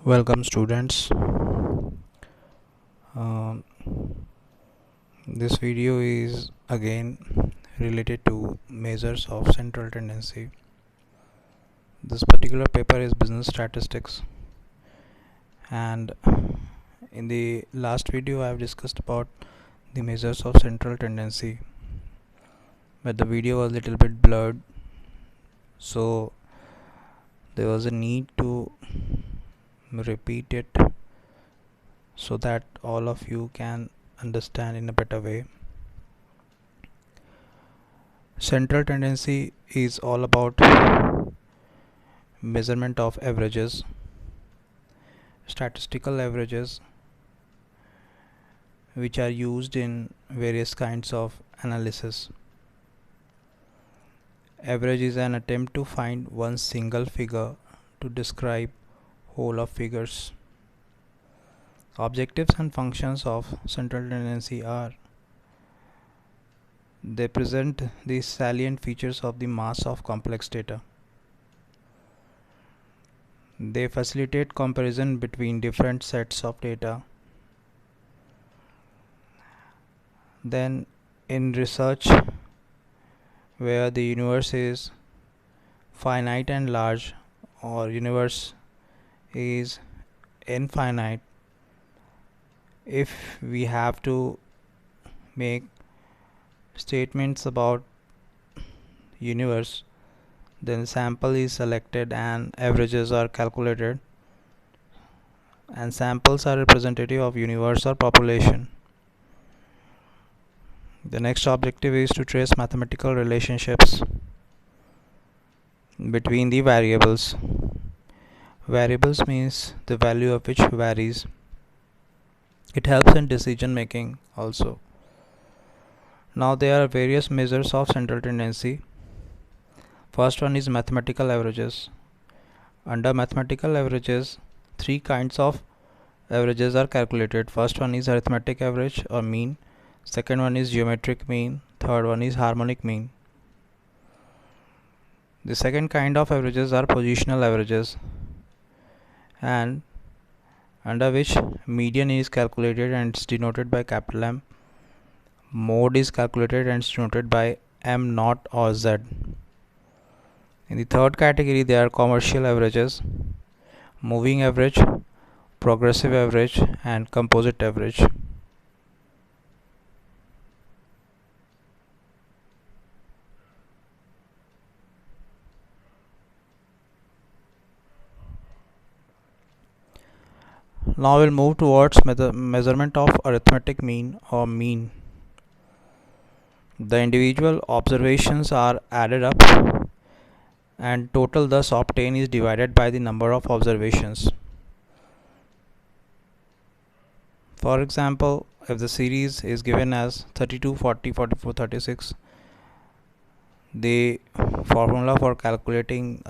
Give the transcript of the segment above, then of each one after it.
Welcome students. Um, this video is again related to measures of central tendency. This particular paper is business statistics, and in the last video I have discussed about the measures of central tendency, but the video was a little bit blurred, so there was a need to repeat it so that all of you can understand in a better way. Central tendency is all about measurement of averages, statistical averages, which are used in various kinds of analysis. Average is an attempt to find one single figure to describe whole of figures. Objectives and functions of central tendency are: they present the salient features of the mass of complex data. They facilitate comparison between different sets of data. Then, in research where the universe is finite and large, or universe is infinite, if we have to make statements about universe, then sample is selected and averages are calculated, and samples are representative of universe or population. The next objective is to trace mathematical relationships between the variables. Variables means the value of which varies. It helps in decision making also. Now there are various measures of central tendency. First one is mathematical averages. Under mathematical averages, three kinds of averages are calculated. First one is arithmetic average or mean. Second one is geometric mean. Third one is harmonic mean. The second kind of averages are positional averages, and under which median is calculated and it's denoted by capital M. Mode is calculated and it's denoted by M naught or Z. In the third category, there are commercial averages, moving average, progressive average, and composite average. Now we'll move towards measurement of arithmetic mean or mean. The individual observations are added up, and total thus obtained is divided by the number of observations. For example, if the series is given as 32, 40, 44, 36, the formula for calculating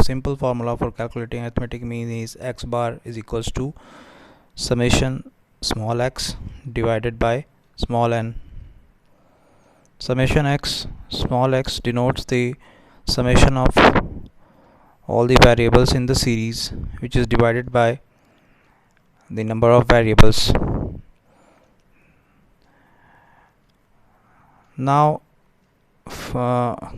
simple formula for calculating arithmetic mean is x bar is equals to summation small x divided by small n. Summation x small x denotes the summation of all the variables in the series, which is divided by the number of variables. Now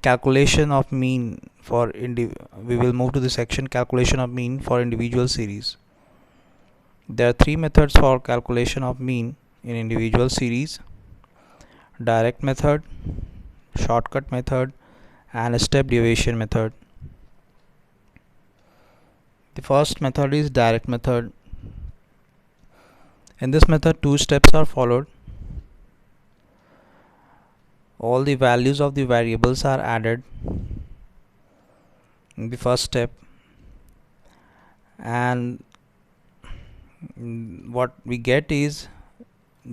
calculation of mean for we will move to the section calculation of mean for individual series. There are three methods for calculation of mean in individual series: direct method, shortcut method, and step deviation method. The first method is direct method. In this method, two steps are followed. All the values of the variables are added in the first step, and what we get is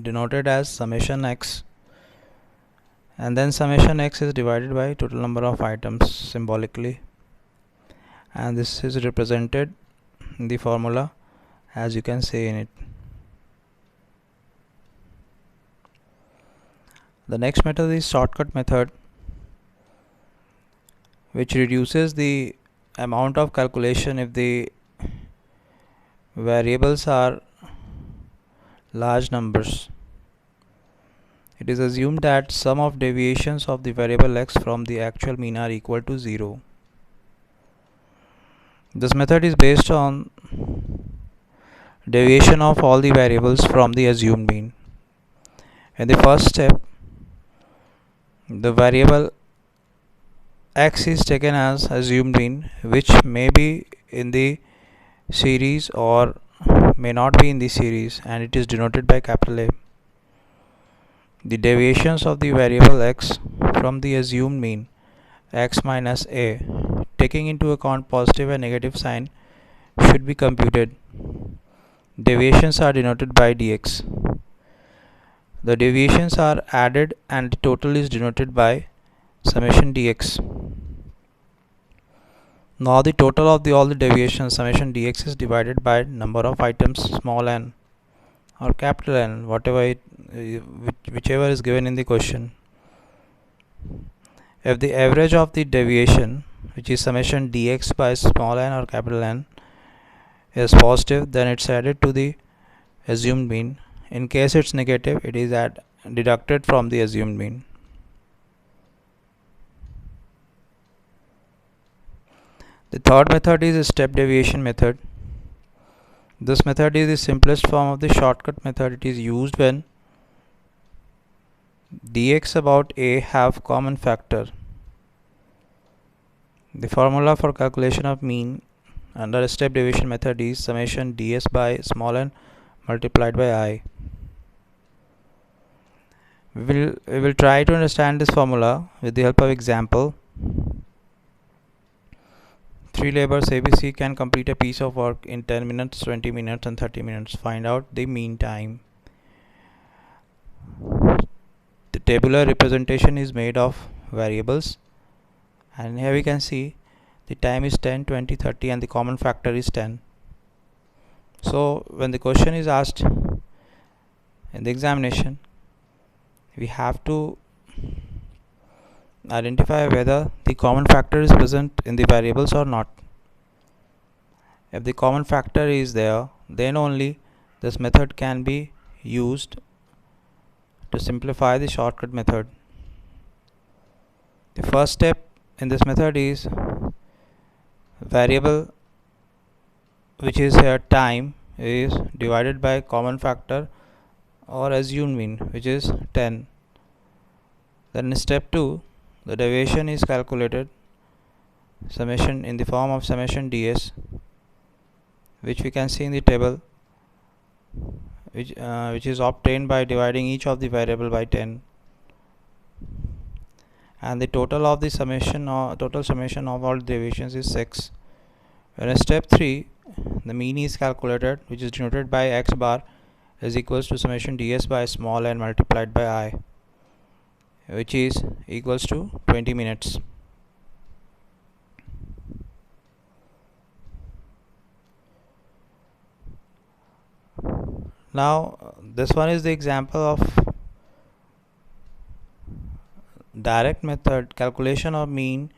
denoted as summation x, and then summation x is divided by total number of items symbolically, and this is represented in the formula as you can see in it. The next method is shortcut method, which reduces the amount of calculation if the variables are large numbers, it is assumed that sum of deviations of the variable x from the actual mean are equal to 0. This method is based on deviation of all the variables from the assumed mean. In the first step, the variable x is taken as assumed mean, which may be in the series or may not be in the series, and it is denoted by capital A. The deviations of the variable x from the assumed mean x minus a, taking into account positive and negative sign, should be computed. Deviations are denoted by dx. The deviations are added and the total is denoted by summation dx. Now the total of all the deviations summation dx is divided by number of items small n or capital N, whichever is given in the question. If the average of the deviation, which is summation dx by small n or capital N, is positive, then it's added to the assumed mean. In case it's negative, it is deducted from the assumed mean. The third method is a step deviation method. This method is the simplest form of the shortcut method. It is used when dx about a have common factor. The formula for calculation of mean under a step deviation method is summation ds by small n multiplied by I. We will try to understand this formula with the help of example. 3 laborers ABC can complete a piece of work in 10 minutes, 20 minutes and 30 minutes. Find out the mean time. The tabular representation is made of variables, and here we can see the time is 10, 20, 30 and the common factor is 10. So when the question is asked in the examination, we have to identify whether the common factor is present in the variables or not. If the common factor is there, then only this method can be used to simplify the shortcut method. The first step in this method is variable, which is here time, is divided by common factor or assumed mean, which is 10. Then in step 2, the deviation is calculated summation in the form of summation ds, which we can see in the table, which is obtained by dividing each of the variable by 10, and the total of the summation of all deviations is 6. When in step 3, the mean is calculated, which is denoted by x bar is equals to summation ds by small n multiplied by I, which is equals to 20 minutes. Now this one is the example of direct method calculation of mean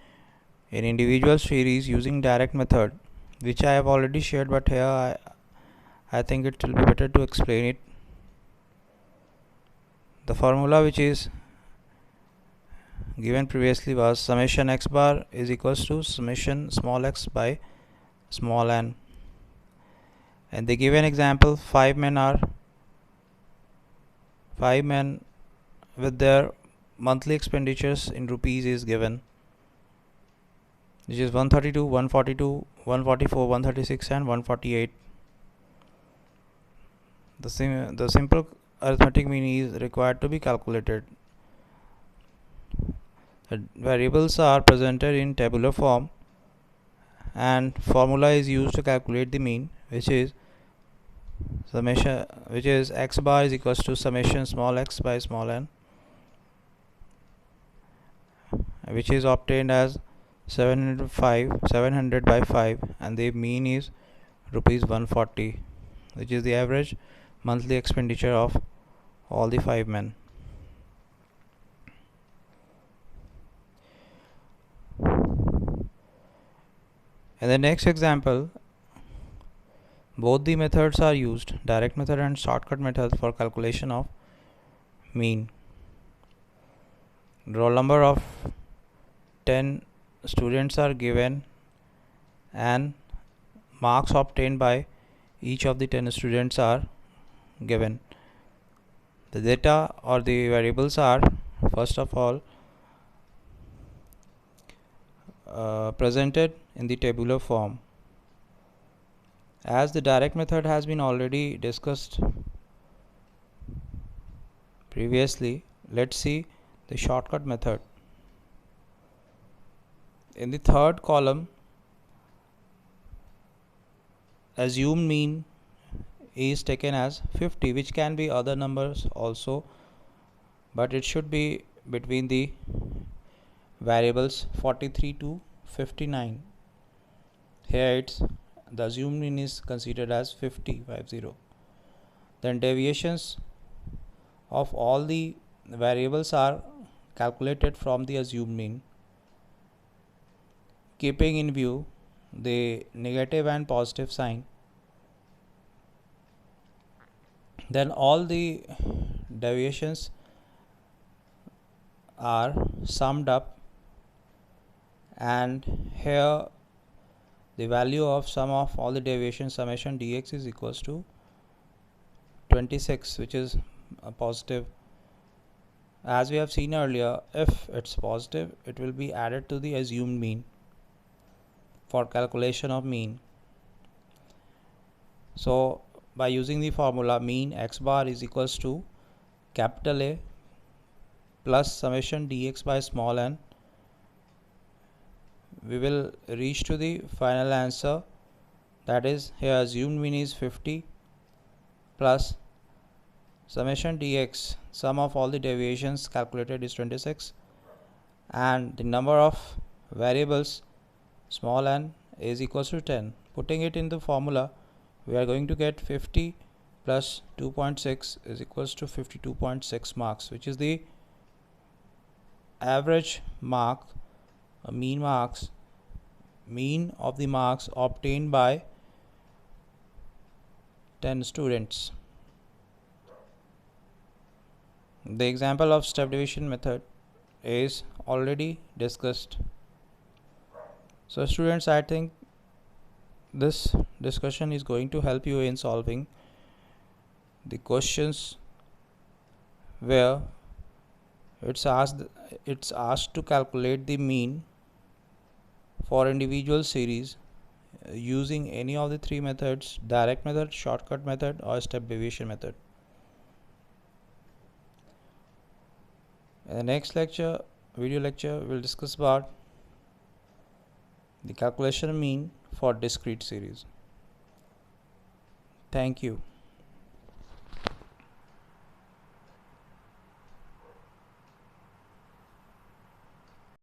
in individual series using direct method, which I have already shared, but here I think it will be better to explain it. The formula which is given previously was summation x bar is equals to summation small x by small n, and the given example 5 men with their monthly expenditures in rupees is given, which is 132, 142, 144, 136 and 148. The simple arithmetic mean is required to be calculated. The variables are presented in tabular form and formula is used to calculate the mean, which is x bar is equals to summation small x by small n, which is obtained as 700 by 5, and the mean is rupees 140, which is the average monthly expenditure of all the 5 men. In the next example, Both the methods are used, direct method and shortcut method, for calculation of mean. Roll number of 10 students are given and marks obtained by each of the 10 students are given. The data or the variables are first of all presented in the tabular form. As the direct method has been already discussed previously, let's see the shortcut method. In the third column, assumed mean is taken as 50, which can be other numbers also, but it should be between the variables 43 to 59. Here it's the assumed mean is considered as 50. Then deviations of all the variables are calculated from the assumed mean, keeping in view the negative and positive sign. Then all the deviations are summed up, and here the value of sum of all the deviations, summation dx, is equals to 26, which is a positive. As we have seen earlier, if it's positive, it will be added to the assumed mean for calculation of mean. So by using the formula mean x bar is equals to capital A plus summation dx by small n, we will reach to the final answer, that is here assumed mean is 50 plus summation dx, sum of all the deviations calculated, is 26, and the number of variables small n is equals to 10. Putting it in the formula, we are going to get 50 plus 2.6 is equals to 52.6 marks, which is the average mark, mean of the marks obtained by 10 students. The example of step division method is already discussed. So students, I think this discussion is going to help you in solving the questions where it's asked to calculate the mean for individual series using any of the three methods: direct method, shortcut method, or step deviation method. In the next video lecture, we'll discuss about the calculation mean for discrete series. Thank you.